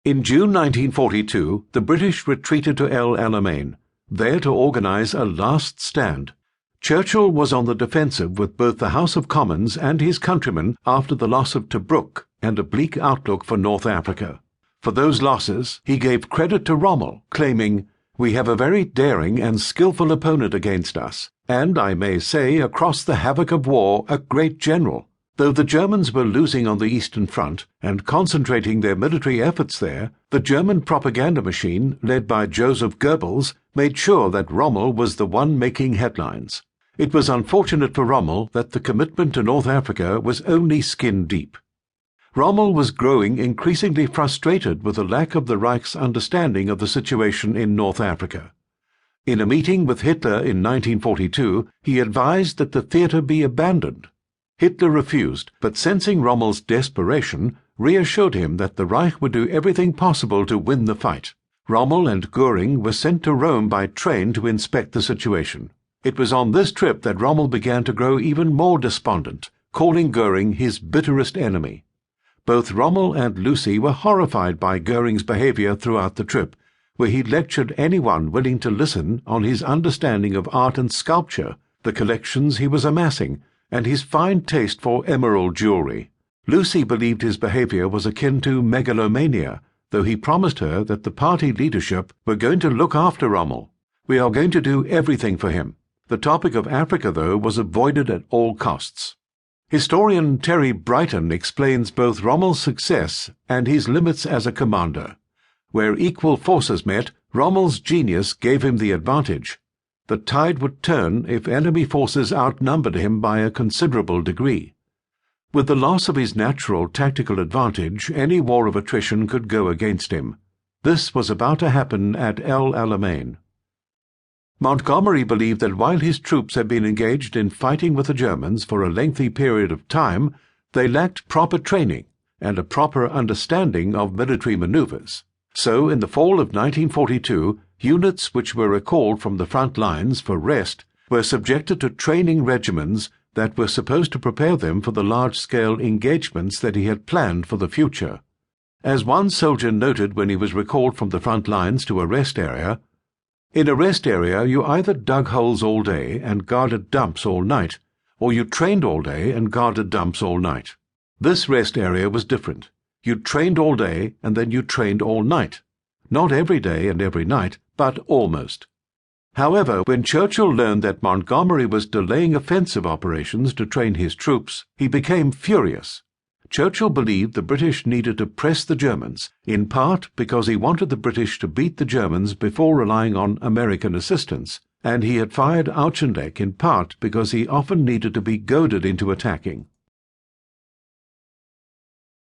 In June 1942, the British retreated to El Alamein, there to organise a last stand. Churchill was on the defensive with both the House of Commons and his countrymen after the loss of Tobruk and a bleak outlook for North Africa. For those losses, he gave credit to Rommel, claiming, "We have a very daring and skilful opponent against us, and, I may say, across the havoc of war, a great general." Though the Germans were losing on the Eastern Front and concentrating their military efforts there, the German propaganda machine, led by Joseph Goebbels, made sure that Rommel was the one making headlines. It was unfortunate for Rommel that the commitment to North Africa was only skin deep. Rommel was growing increasingly frustrated with the lack of the Reich's understanding of the situation in North Africa. In a meeting with Hitler in 1942, he advised that the theatre be abandoned. Hitler refused, but sensing Rommel's desperation, reassured him that the Reich would do everything possible to win the fight. Rommel and Göring were sent to Rome by train to inspect the situation. It was on this trip that Rommel began to grow even more despondent, calling Göring his bitterest enemy. Both Rommel and Lucy were horrified by Göring's behaviour throughout the trip, where he lectured anyone willing to listen on his understanding of art and sculpture, the collections he was amassing, and his fine taste for emerald jewellery. Lucy believed his behaviour was akin to megalomania, though he promised her that the party leadership were going to look after Rommel. "We are going to do everything for him." The topic of Africa, though, was avoided at all costs. Historian Terry Brighton explains both Rommel's success and his limits as a commander. Where equal forces met, Rommel's genius gave him the advantage. The tide would turn if enemy forces outnumbered him by a considerable degree. With the loss of his natural tactical advantage, any war of attrition could go against him. This was about to happen at El Alamein. Montgomery believed that while his troops had been engaged in fighting with the Germans for a lengthy period of time, they lacked proper training and a proper understanding of military maneuvers. So, in the fall of 1942, units which were recalled from the front lines for rest were subjected to training regimens that were supposed to prepare them for the large-scale engagements that he had planned for the future. As one soldier noted when he was recalled from the front lines to a rest area, "In a rest area you either dug holes all day and guarded dumps all night, or you trained all day and guarded dumps all night. This rest area was different. You trained all day and then you trained all night. Not every day and every night, but almost." However, when Churchill learned that Montgomery was delaying offensive operations to train his troops, he became furious. Churchill believed the British needed to press the Germans, in part because he wanted the British to beat the Germans before relying on American assistance, and he had fired Auchinleck in part because he often needed to be goaded into attacking.